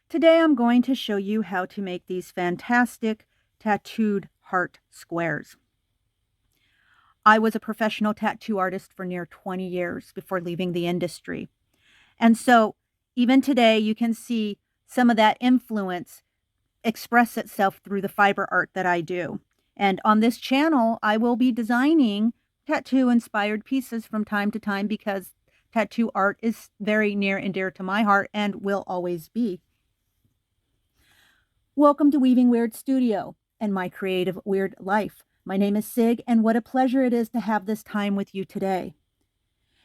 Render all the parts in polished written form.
Today I'm going to show you how to make these fantastic tattooed heart squares. I was a professional tattoo artist for near 20 years before leaving the industry. And so even today you can see some of that influence express itself through the fiber art that I do. And on this channel, I will be designing tattoo inspired pieces from time to time because tattoo art is very near and dear to my heart and will always be. Welcome to Weaving Wyrd Studio and my creative Wyrd life. My name is Sig, and what a pleasure it is to have this time with you today.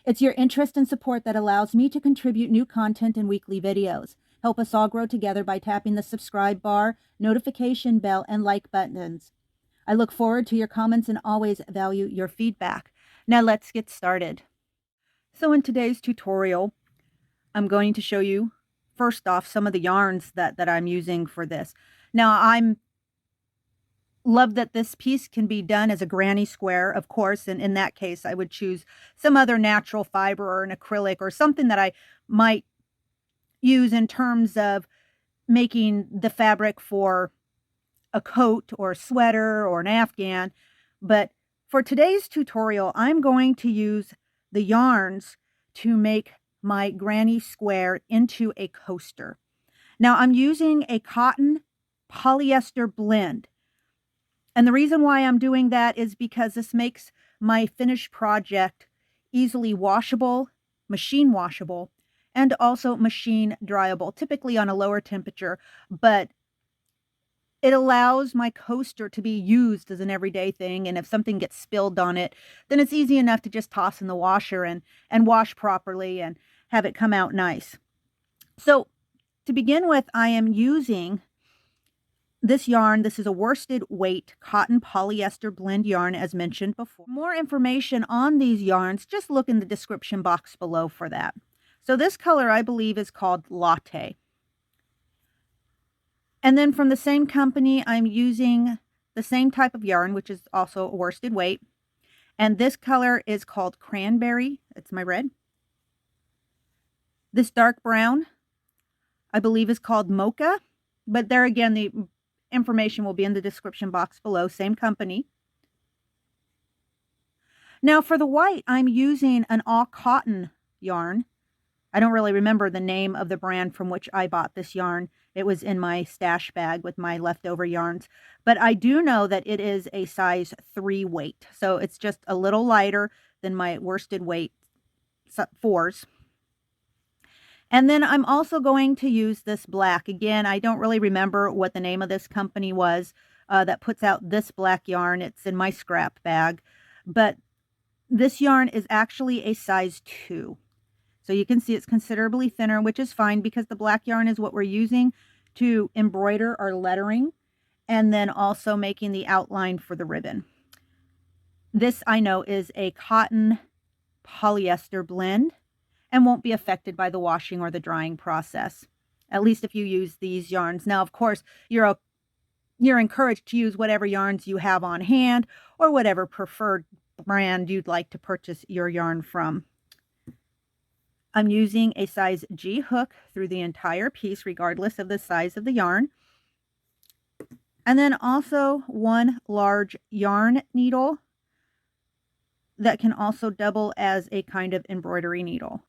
It's your interest and support that allows me to contribute new content and weekly videos. Help us all grow together by tapping the subscribe bar, notification bell, and like buttons. I look forward to your comments and always value your feedback. Now let's get started. So in today's tutorial, I'm going to show you first off some of the yarns that I'm using for this. Now I'm love that this piece can be done as a granny square, of course, and in that case I would choose some other natural fiber or an acrylic or something that I might use in terms of making the fabric for a coat or a sweater or an afghan. But for today's tutorial, I'm going to use the yarns to make my granny square into a coaster. Now I'm using a cotton polyester blend. And the reason why I'm doing that is because this makes my finished project easily washable, machine washable, and also machine dryable, typically on a lower temperature, but it allows my coaster to be used as an everyday thing, and if something gets spilled on it, then it's easy enough to just toss in the washer and wash properly and have it come out nice. So to begin with, I am using this yarn. This is a worsted weight cotton polyester blend yarn, as mentioned before. More information on these yarns, just look in the description box below for that. So this color, I believe, is called Latte. And then from the same company, I'm using the same type of yarn, which is also a worsted weight. And this color is called Cranberry. It's my red. This dark brown, I believe, is called Mocha. But there again, the information will be in the description box below. Same company. Now for the white, I'm using an all cotton yarn. I don't really remember the name of the brand from which I bought this yarn. It was in my stash bag with my leftover yarns. But I do know that it is a size 3 weight. So it's just a little lighter than my worsted weight 4s. And then I'm also going to use this black. Again, I don't really remember what the name of this company was that puts out this black yarn. It's in my scrap bag. But this yarn is actually a size 2. So you can see it's considerably thinner, which is fine because the black yarn is what we're using to embroider our lettering and then also making the outline for the ribbon. This, I know, is a cotton polyester blend and won't be affected by the washing or the drying process, at least if you use these yarns. Now, of course, you're encouraged to use whatever yarns you have on hand or whatever preferred brand you'd like to purchase your yarn from. I'm using a size G hook through the entire piece, regardless of the size of the yarn. And then also one large yarn needle that can also double as a kind of embroidery needle.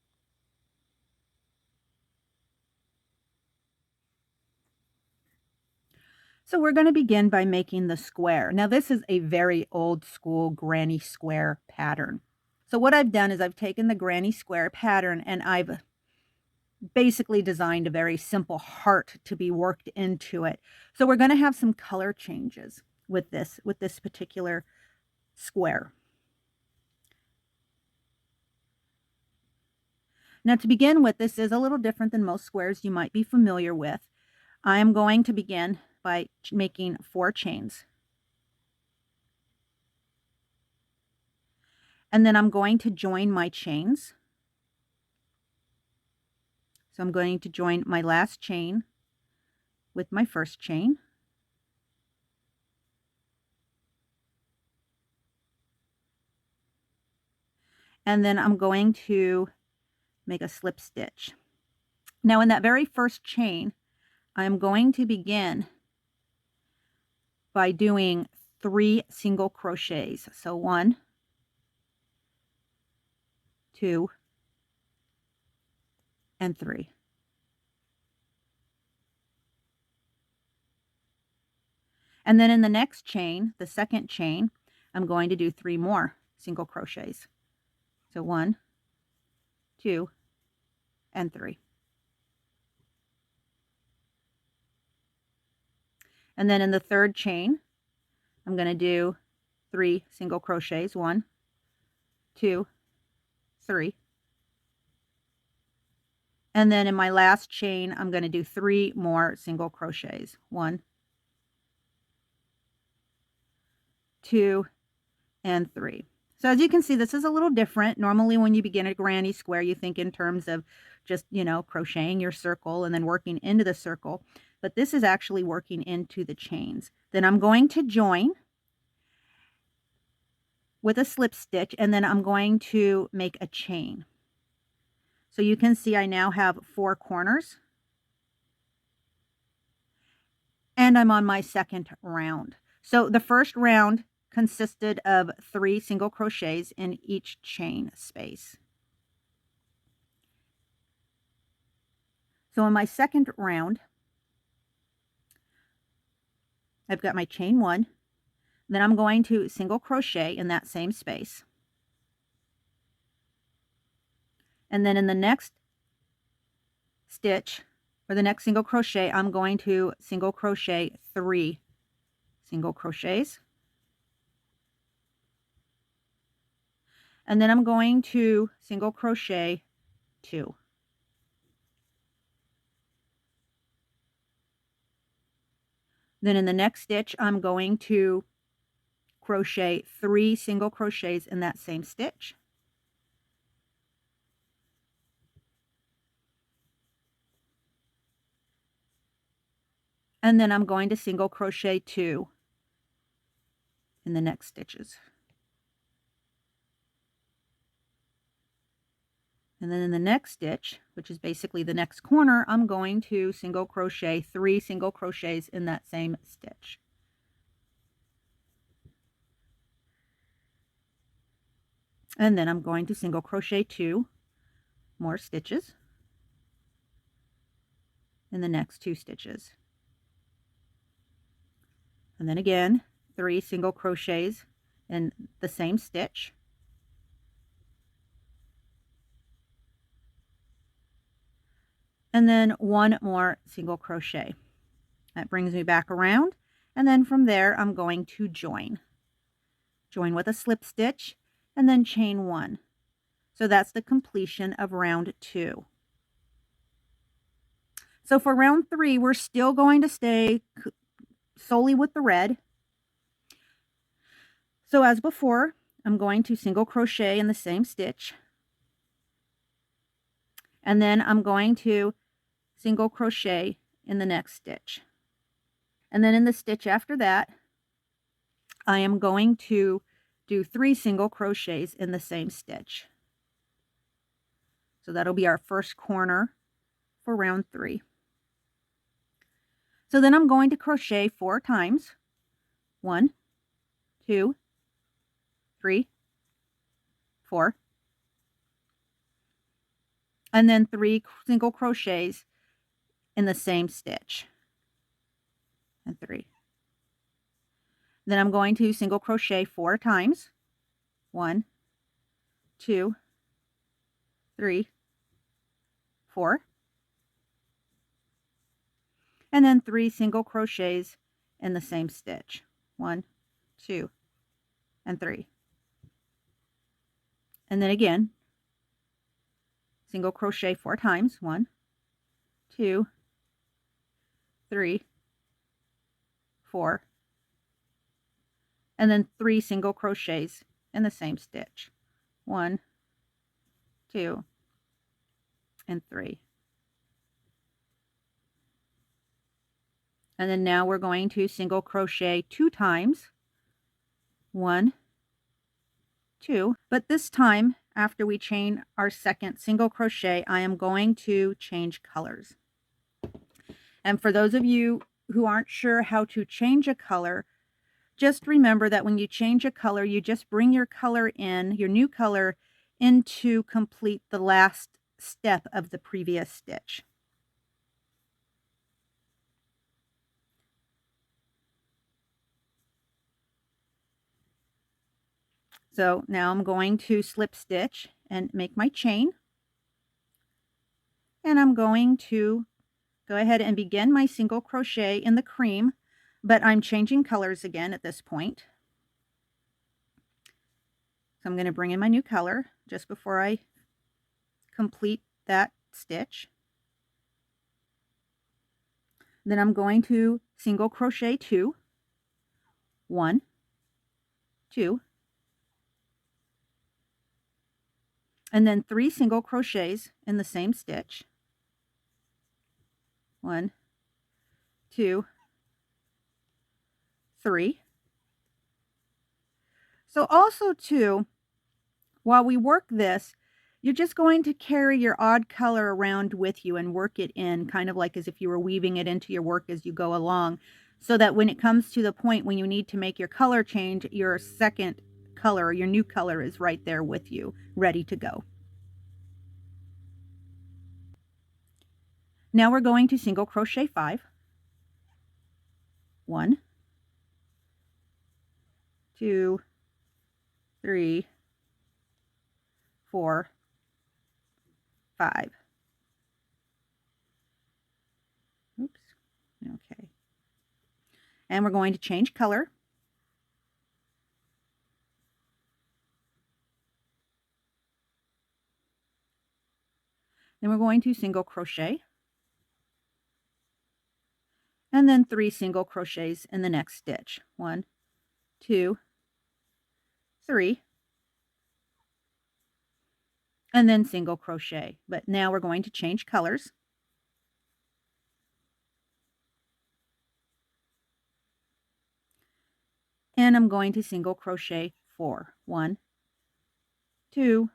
So we're going to begin by making the square. Now this is a very old school granny square pattern. So what I've done is I've taken the granny square pattern and I've basically designed a very simple heart to be worked into it. So we're going to have some color changes with this particular square. Now to begin with, this is a little different than most squares you might be familiar with. I am going to begin by making 4 chains. And then I'm going to join my chains. So I'm going to join my last chain with my first chain. And then I'm going to make a slip stitch. Now in that very first chain, I'm going to begin by doing 3 single crochets. So 1, 2, and 3. And then in the next chain, the second chain, I'm going to do 3 more single crochets. So 1, 2, and 3. And then in the third chain, I'm going to do 3 single crochets. 1, 2, 3. And then in my last chain, I'm going to do 3 more single crochets. 1, 2, and 3. So as you can see, this is a little different. Normally when you begin a granny square, you think in terms of just, crocheting your circle and then working into the circle. But this is actually working into the chains. Then I'm going to join with a slip stitch, and then I'm going to make a chain. So you can see I now have 4 corners. And I'm on my second round. So the first round consisted of 3 single crochets in each chain space. So in my second round, I've got my chain 1, then I'm going to single crochet in that same space. And then in the next stitch, or the next single crochet, I'm going to single crochet 3 single crochets. And then I'm going to single crochet 2. Then in the next stitch, I'm going to crochet 3 single crochets in that same stitch. And then I'm going to single crochet 2 in the next stitches. And then in the next stitch, which is basically the next corner, I'm going to single crochet 3 single crochets in that same stitch. And then I'm going to single crochet 2 more stitches in the next 2 stitches. And then again, 3 single crochets in the same stitch. And then 1 more single crochet. That brings me back around, and then from there I'm going to join. Join with a slip stitch and then chain 1. So that's the completion of round 2. So for round 3, we're still going to stay solely with the red. So as before, I'm going to single crochet in the same stitch, and then I'm going to single crochet in the next stitch. And then in the stitch after that, I am going to do 3 single crochets in the same stitch. So that'll be our first corner for round 3. So then I'm going to crochet 4 times. 1, 2, 3, 4. And then 3 single crochets in the same stitch. And 3. Then I'm going to single crochet 4 times. 1, 2, 3, 4. And then 3 single crochets in the same stitch. 1, 2, and 3. And then again, single crochet 4 times. 1, 2, 3, 4. And then 3 single crochets in the same stitch. 1, 2, and 3. And then now we're going to single crochet 2 times. 1, 2. But this time, after we chain our second single crochet, I am going to change colors. And for those of you who aren't sure how to change a color, just remember that when you change a color, you just bring your color in, your new color, in to complete the last step of the previous stitch. So now I'm going to slip stitch and make my chain. And I'm going to go ahead and begin my single crochet in the cream, but I'm changing colors again at this point. So I'm going to bring in my new color just before I complete that stitch. Then I'm going to single crochet 2, 1, 2, and then 3 single crochets in the same stitch. 1, 2, 3. So also too, while we work this, you're just going to carry your odd color around with you and work it in, kind of like as if you were weaving it into your work as you go along, so that when it comes to the point when you need to make your color change, your second color, your new color is right there with you, ready to go. Now we're going to single crochet 5. 1, 2, 3, 4, 5. Oops. Okay. And we're going to change color. Then we're going to single crochet. And then 3 single crochets in the next stitch. 1, 2, 3. And then single crochet. But now we're going to change colors. And I'm going to single crochet 4. 1, 2,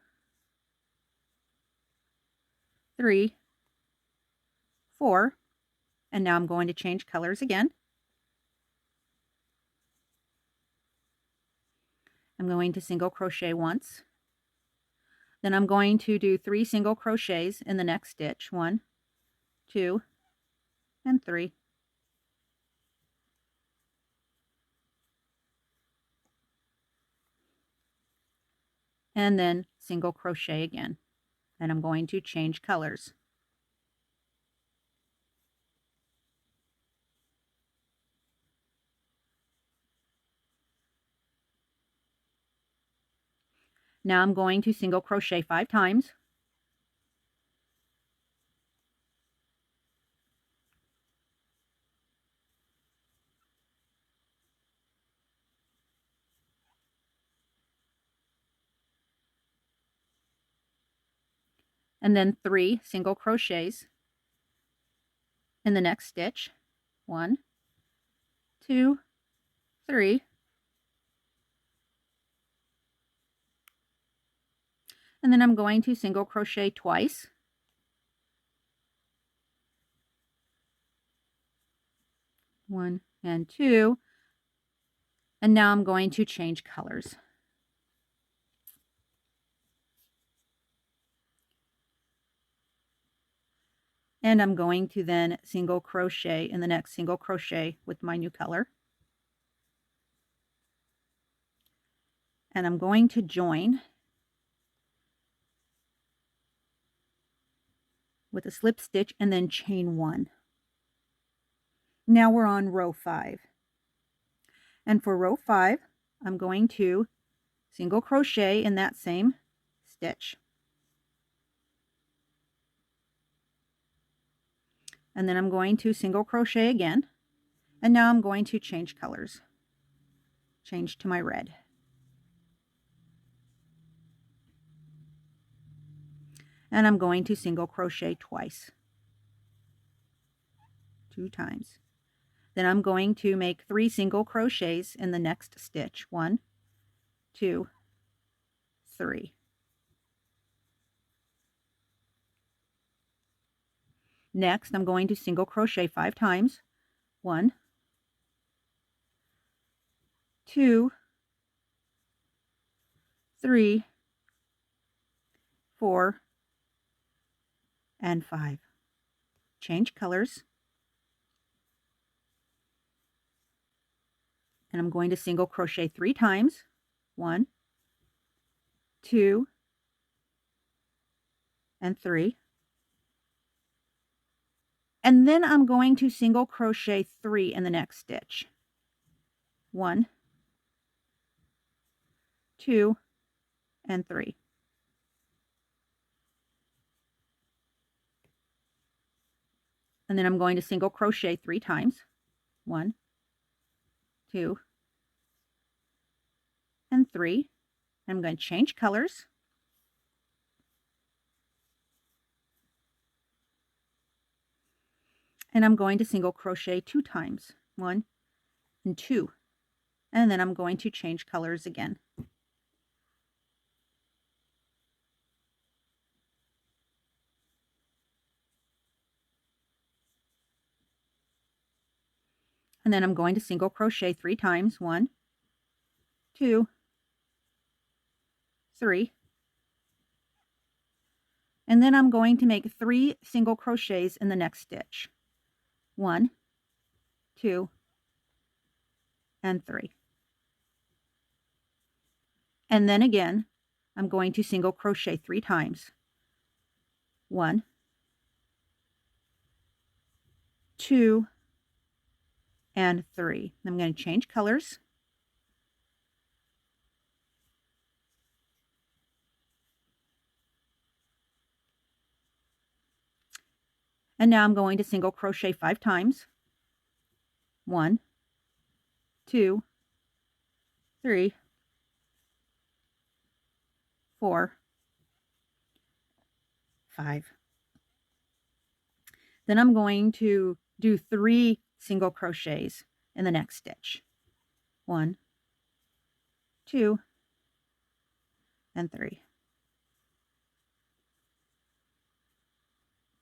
3, 4. And now I'm going to change colors again. I'm going to single crochet once. Then I'm going to do 3 single crochets in the next stitch. 1, 2, and 3. And then single crochet again. And I'm going to change colors. Now I'm going to single crochet 5 times. And then 3 single crochets in the next stitch. 1, 2, 3. And then I'm going to single crochet twice. 1 and 2. And now I'm going to change colors. And I'm going to then single crochet in the next single crochet with my new color. And I'm going to join with a slip stitch and then chain 1. Now we're on row 5. And for row 5, I'm going to single crochet in that same stitch. And then I'm going to single crochet again. And now I'm going to change colors. Change to my red. And I'm going to single crochet twice. 2 times. Then I'm going to make 3 single crochets in the next stitch. 1, 2, 3. Next, I'm going to single crochet 5 times. 1, 2, 3, 4, and 5. Change colors. And I'm going to single crochet 3 times. 1, 2, and 3. And then I'm going to single crochet 3 in the next stitch. 1, 2, and 3. And then I'm going to single crochet 3 times. 1, 2, and 3. I'm going to change colors. And I'm going to single crochet 2 times. 1 and 2. And then I'm going to change colors again. And then I'm going to single crochet 3 times. 1, 2, 3. And then I'm going to make 3 single crochets in the next stitch. 1, 2, and 3. And then again, I'm going to single crochet 3 times. 1, 2, and 3. I'm going to change colors. And now I'm going to single crochet 5 times. 1, 2, 3, 4, 5. Then I'm going to do 3 single crochets in the next stitch. 1, 2, and 3.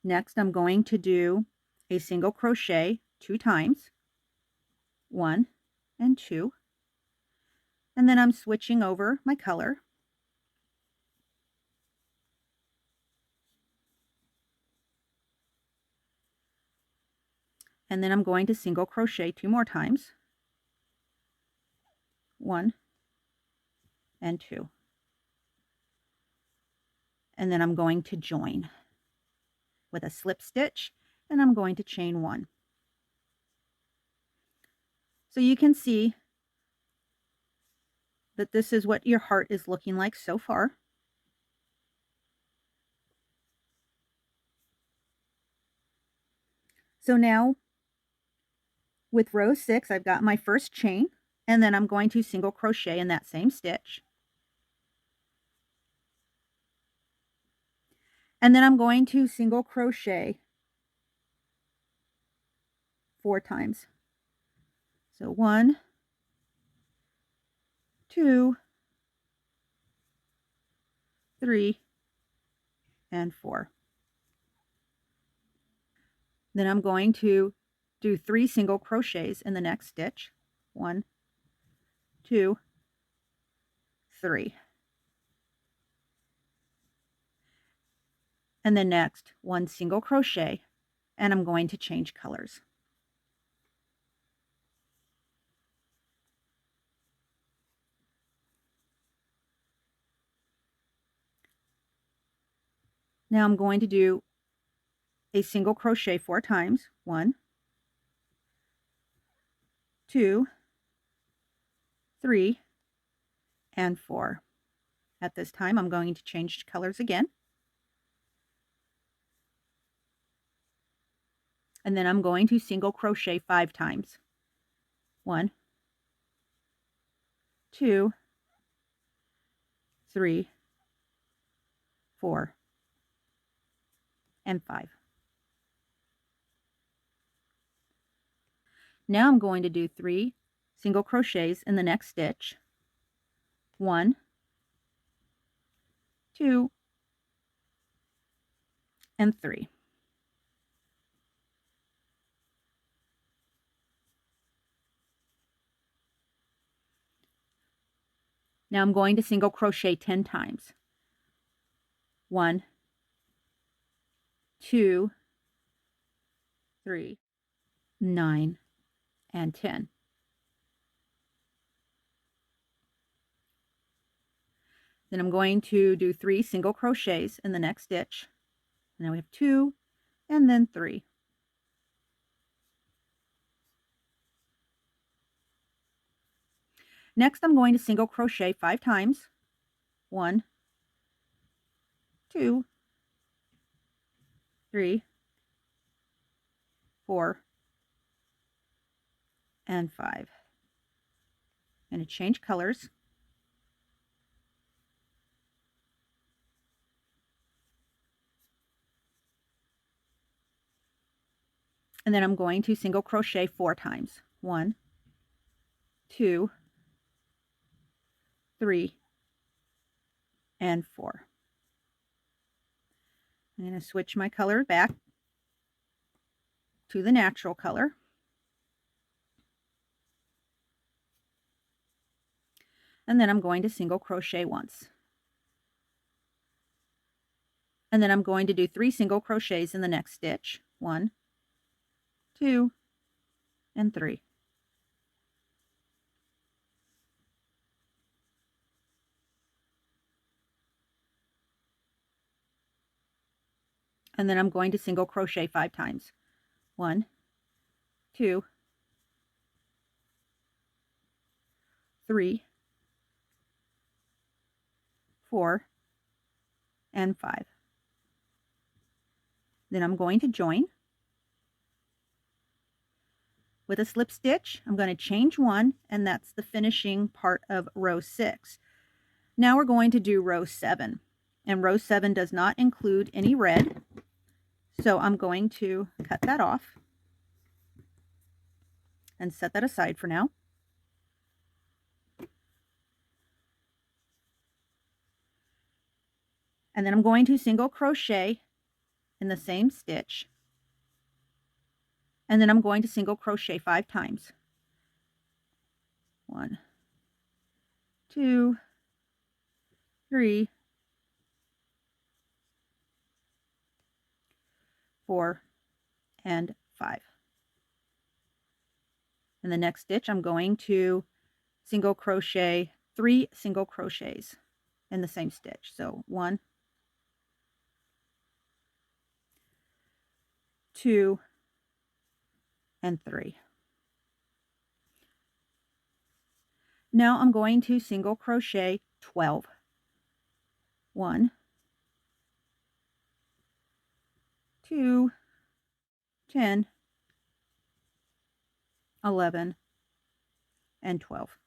Next, I'm going to do a single crochet 2 times. 1 and 2. And then I'm switching over my color. And then I'm going to single crochet 2 more times. 1 and 2. And then I'm going to join with a slip stitch, and I'm going to chain 1. So you can see that this is what your heart is looking like so far. So now with row 6, I've got my first chain, and then I'm going to single crochet in that same stitch. And then I'm going to single crochet 4 times. So 1, 2, 3, and 4. Then I'm going to do 3 single crochets in the next stitch. 1, 2, 3. And then next, 1 single crochet, and I'm going to change colors. Now I'm going to do a single crochet 4 times. 1, 2, 3, and 4. At this time, I'm going to change colors again. And then I'm going to single crochet 5 times. 1, 2, 3, 4, and 5. Now I'm going to do 3 single crochets in the next stitch. 1, 2, and 3. Now I'm going to single crochet 10 times. 1, 2, 3, 9, and 10. Then I'm going to do 3 single crochets in the next stitch. And now we have 2 and then 3. Next, I'm going to single crochet 5 times. 1, 2, 3, 4, and 5. I'm going to change colors. And then I'm going to single crochet 4 times. 1, 2, 3, and 4. I'm going to switch my color back to the natural color. And then I'm going to single crochet once. And then I'm going to do 3 single crochets in the next stitch. 1, 2, and 3. And then I'm going to single crochet 5 times. 1, 2, 3, 4, and 5. Then I'm going to join with a slip stitch. I'm going to change 1, and that's the finishing part of row 6. Now we're going to do row 7, and row 7 does not include any red, so I'm going to cut that off and set that aside for now. And then I'm going to single crochet in the same stitch, and then I'm going to single crochet 5 times. 1, 2, 3, 4, and 5. In the next stitch, I'm going to single crochet 3 single crochets in the same stitch. So 1, 2, and 3. Now I'm going to single crochet 12. 1, 2, 10, 11, and 12.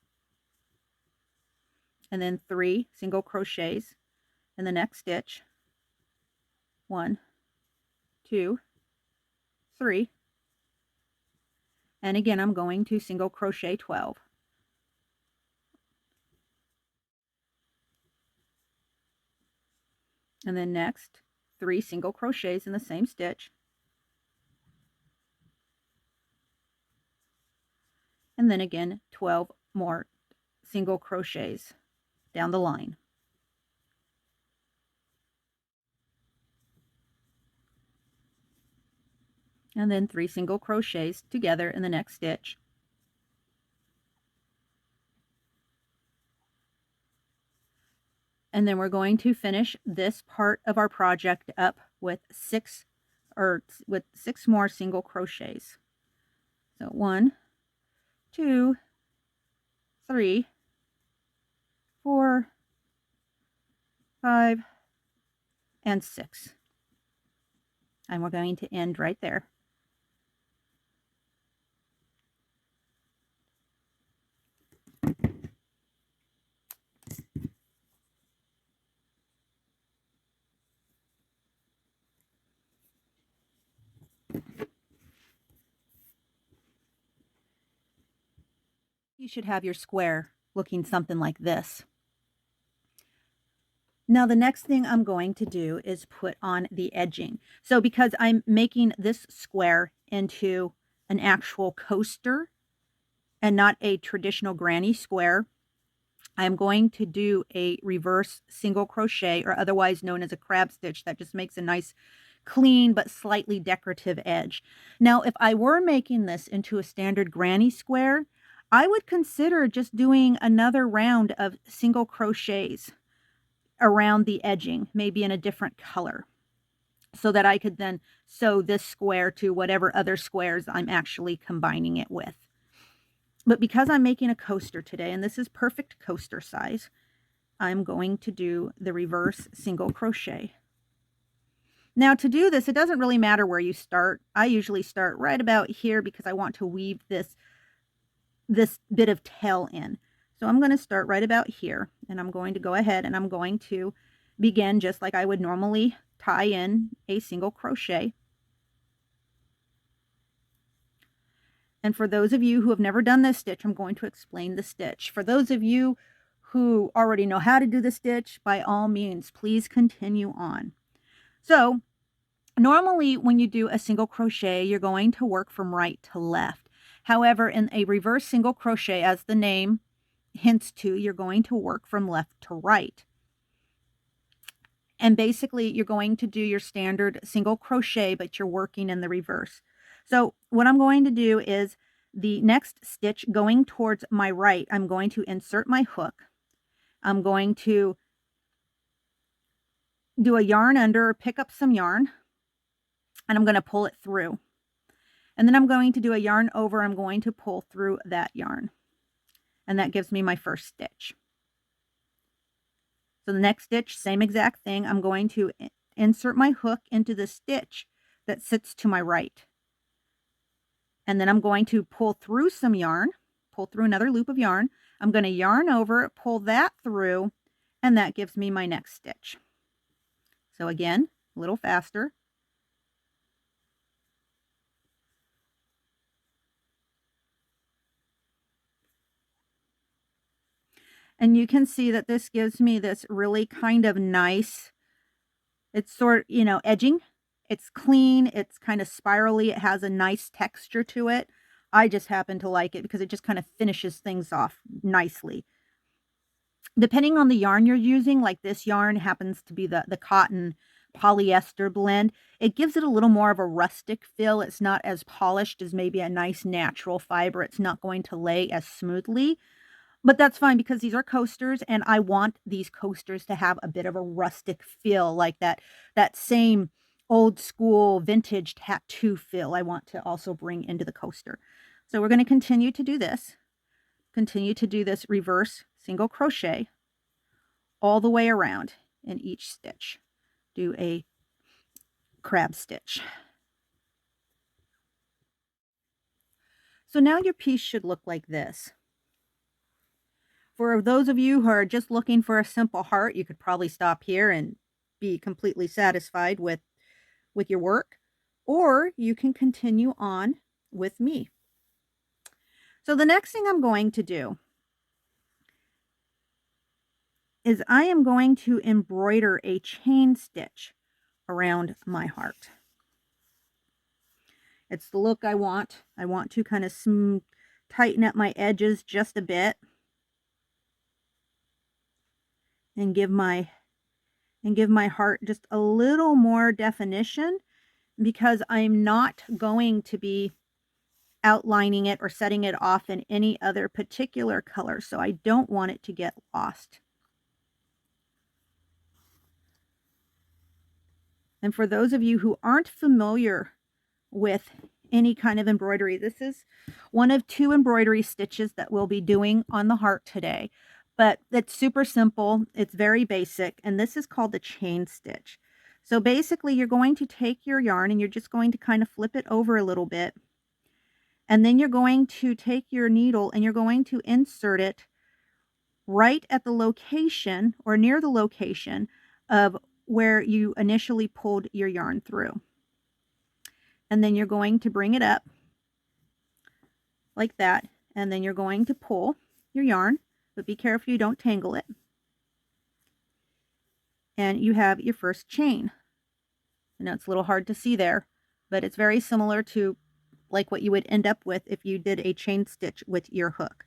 And then 3 single crochets in the next stitch. 1, 2, 3. And again, I'm going to single crochet 12. And then next, 3 single crochets in the same stitch. And then again, 12 more single crochets down the line. And then 3 single crochets together in the next stitch. And then we're going to finish this part of our project up with 6 more single crochets. So 1, 2, 3, 4, 5, and 6. And we're going to end right there. You should have your square looking something like this. Now the next thing I'm going to do is put on the edging. So because I'm making this square into an actual coaster and not a traditional granny square, I'm going to do a reverse single crochet, or otherwise known as a crab stitch. That just makes a nice clean but slightly decorative edge. Now, if I were making this into a standard granny square, I would consider just doing another round of single crochets around the edging, maybe in a different color, so that I could then sew this square to whatever other squares I'm actually combining it with. But because I'm making a coaster today, and this is perfect coaster size, I'm going to do the reverse single crochet. Now to do this, it doesn't really matter where you start. I usually start right about here because I want to weave this bit of tail in. So I'm going to start right about here, and I'm going to go ahead and I'm going to begin just like I would normally tie in a single crochet. And for those of you who have never done this stitch, I'm going to explain the stitch. For those of you who already know how to do the stitch, by all means, please continue on. So normally when you do a single crochet, you're going to work from right to left. However, in a reverse single crochet, as the name hints to, you're going to work from left to right. And basically, you're going to do your standard single crochet, but you're working in the reverse. So what I'm going to do is the next stitch going towards my right, I'm going to insert my hook. I'm going to do a yarn under, or pick up some yarn, and I'm going to pull it through. And then I'm going to do a yarn over. I'm going to pull through that yarn. And that gives me my first stitch. So the next stitch, same exact thing. I'm going to insert my hook into the stitch that sits to my right. And then I'm going to pull through some yarn, pull through another loop of yarn. I'm going to yarn over, pull that through, and that gives me my next stitch. So again, a little faster. And you can see that this gives me this really kind of nice, it's sort, edging. It's clean. It's kind of spirally. It has a nice texture to it. I just happen to like it because it just kind of finishes things off nicely. Depending on the yarn you're using, like this yarn happens to be the cotton polyester blend, it gives it a little more of a rustic feel. It's not as polished as maybe a nice natural fiber. It's not going to lay as smoothly. But that's fine because these are coasters, and I want these coasters to have a bit of a rustic feel, like that same old school vintage tattoo feel I want to also bring into the coaster. So we're going to continue to do this. Continue to do this reverse single crochet all the way around in each stitch. Do a crab stitch. So now your piece should look like this. For those of you who are just looking for a simple heart, you could probably stop here and be completely satisfied with your work, or you can continue on with me. So the next thing I'm going to do is I am going to embroider a chain stitch around my heart. It's the look I want. I want to kind of tighten up my edges just a bit and give my heart just a little more definition, because I'm not going to be outlining it or setting it off in any other particular color, so I don't want it to get lost. And for those of you who aren't familiar with any kind of embroidery, this is one of 2 embroidery stitches that we'll be doing on the heart today. But it's super simple, it's very basic, and this is called the chain stitch. So basically you're going to take your yarn and you're just going to kind of flip it over a little bit. And then you're going to take your needle and you're going to insert it right at the location, or near the location, of where you initially pulled your yarn through. And then you're going to bring it up like that, and then you're going to pull your yarn, but be careful you don't tangle it. And you have your first chain. I know it's a little hard to see there, but it's very similar to like what you would end up with if you did a chain stitch with your hook.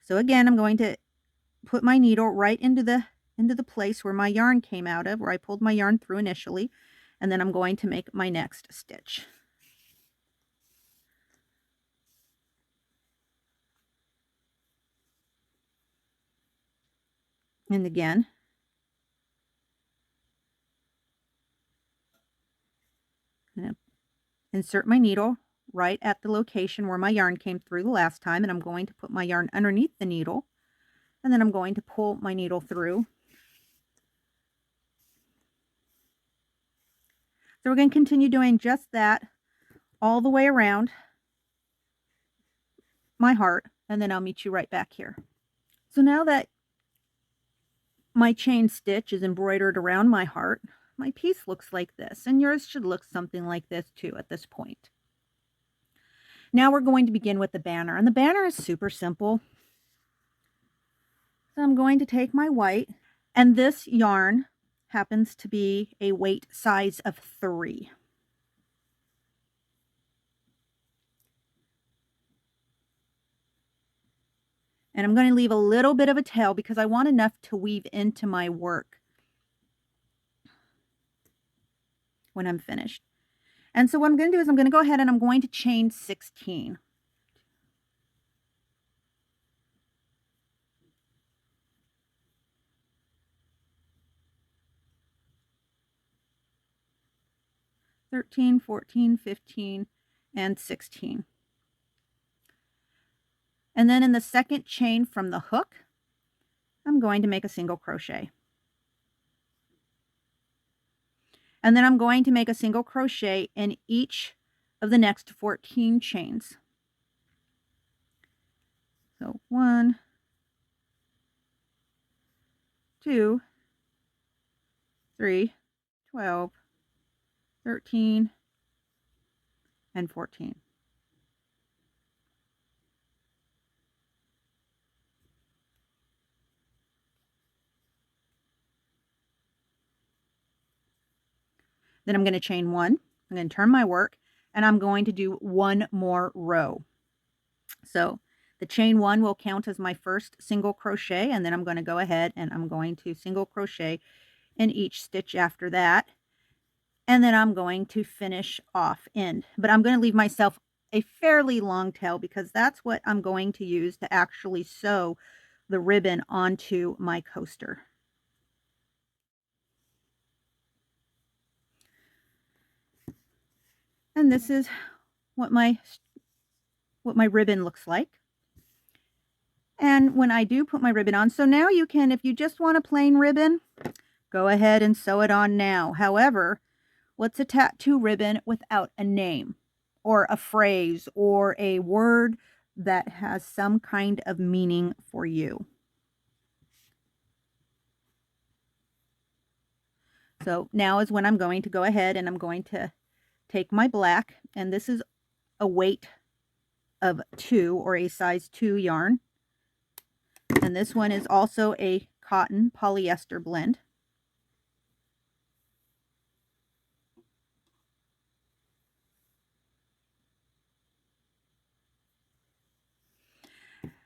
So again, I'm going to put my needle right into the place where my yarn came out of, where I pulled my yarn through initially, and then I'm going to make my next stitch. And again, I'm going to insert my needle right at the location where my yarn came through the last time, and I'm going to put my yarn underneath the needle, and then I'm going to pull my needle through. So we're going to continue doing just that all the way around my heart, and then I'll meet you right back here. So now that my chain stitch is embroidered around my heart, my piece looks like this, and yours should look something like this too at this point. Now we're going to begin with the banner, and the banner is super simple. So I'm going to take my white, and this yarn happens to be a weight size of 3. And I'm going to leave a little bit of a tail because I want enough to weave into my work when I'm finished. And so what I'm going to do is I'm going to go ahead and I'm going to chain 16. (13, 14, 15, and 16. And then in the second chain from the hook, I'm going to make a single crochet. And then I'm going to make a single crochet in each of the next 14 chains. So 1, 2, 3, 12, 13, and 14. Then I'm going to chain 1. I'm going to turn my work, and I'm going to do 1 more row. So the chain 1 will count as my first single crochet, and then I'm going to go ahead and I'm going to single crochet in each stitch after that. And then I'm going to finish off end. But I'm going to leave myself a fairly long tail because that's what I'm going to use to actually sew the ribbon onto my coaster. And this is what my ribbon looks like. And when I do put my ribbon on, so now you can, if you just want a plain ribbon, go ahead and sew it on now. However, what's a tattoo ribbon without a name or a phrase or a word that has some kind of meaning for you? So now is when I'm going to go ahead and I'm going to take my black, and this is a weight of 2 or a size 2 yarn. And this one is also a cotton polyester blend.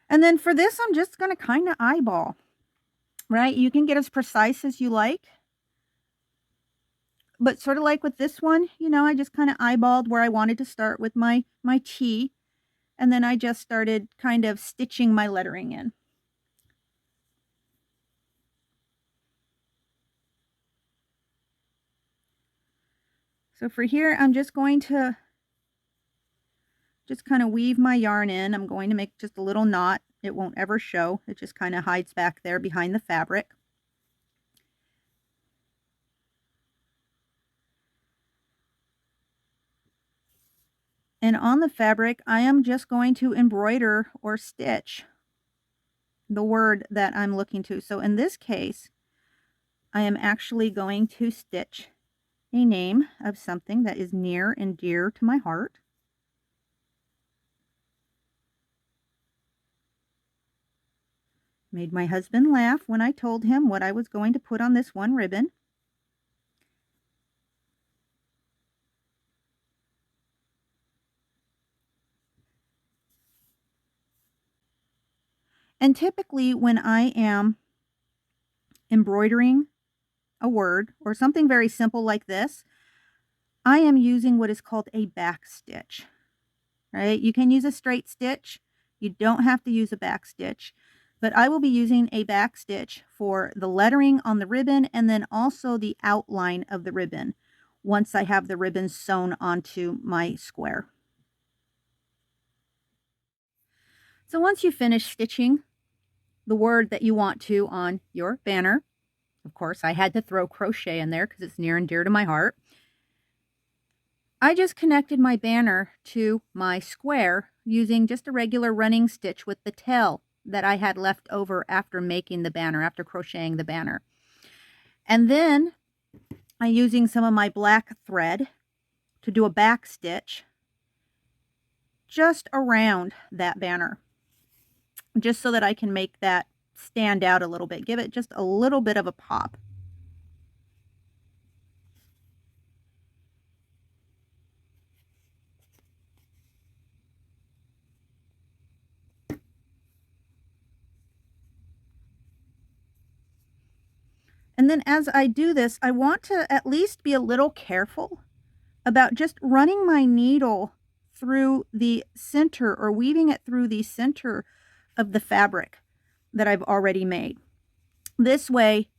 And then for this, I'm just going to kind of eyeball, right? You can get as precise as you like. But sort of like with this one, you know, I just kind of eyeballed where I wanted to start with my T. And then I just started kind of stitching my lettering in. So for here, I'm just going to just kind of weave my yarn in. I'm going to make just a little knot. It won't ever show. It just kind of hides back there behind the fabric. And on the fabric, I am just going to embroider or stitch the word that I'm looking to. So in this case, I am actually going to stitch a name of something that is near and dear to my heart. Made my husband laugh when I told him what I was going to put on this one ribbon. And typically when I am embroidering a word or something very simple like this, I am using what is called a back stitch, right? You can use a straight stitch. You don't have to use a back stitch, but I will be using a back stitch for the lettering on the ribbon and then also the outline of the ribbon once I have the ribbon sewn onto my square. So once you finish stitching the word that you want to on your banner, of course, I had to throw crochet in there because it's near and dear to my heart. I just connected my banner to my square using just a regular running stitch with the tail that I had left over after making the banner, after crocheting the banner. And then I'm using some of my black thread to do a back stitch just around that banner, just so that I can make that stand out a little bit, give it just a little bit of a pop. And then as I do this, I want to at least be a little careful about just running my needle through the center or weaving it through the center of the fabric that I've already made. This way,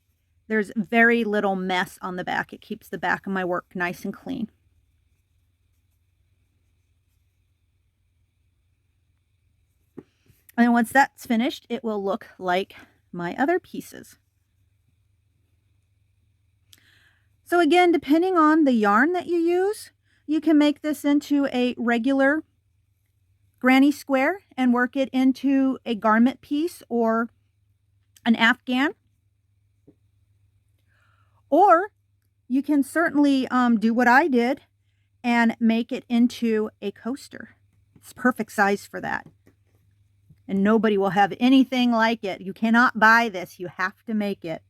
there's very little mess on the back. It keeps the back of my work nice and clean. And once that's finished, it will look like my other pieces. So again, depending on the yarn that you use, you can make this into a regular granny square and work it into a garment piece or an afghan. Or you can certainly do what I did and make it into a coaster. It's perfect size for that. And nobody will have anything like it. You cannot buy this. You have to make it.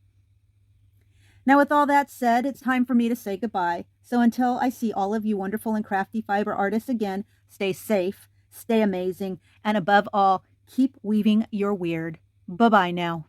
Now, with all that said, it's time for me to say goodbye. So until I see all of you wonderful and crafty fiber artists again, stay safe, stay amazing, and above all, keep weaving your weird. Bye-bye now.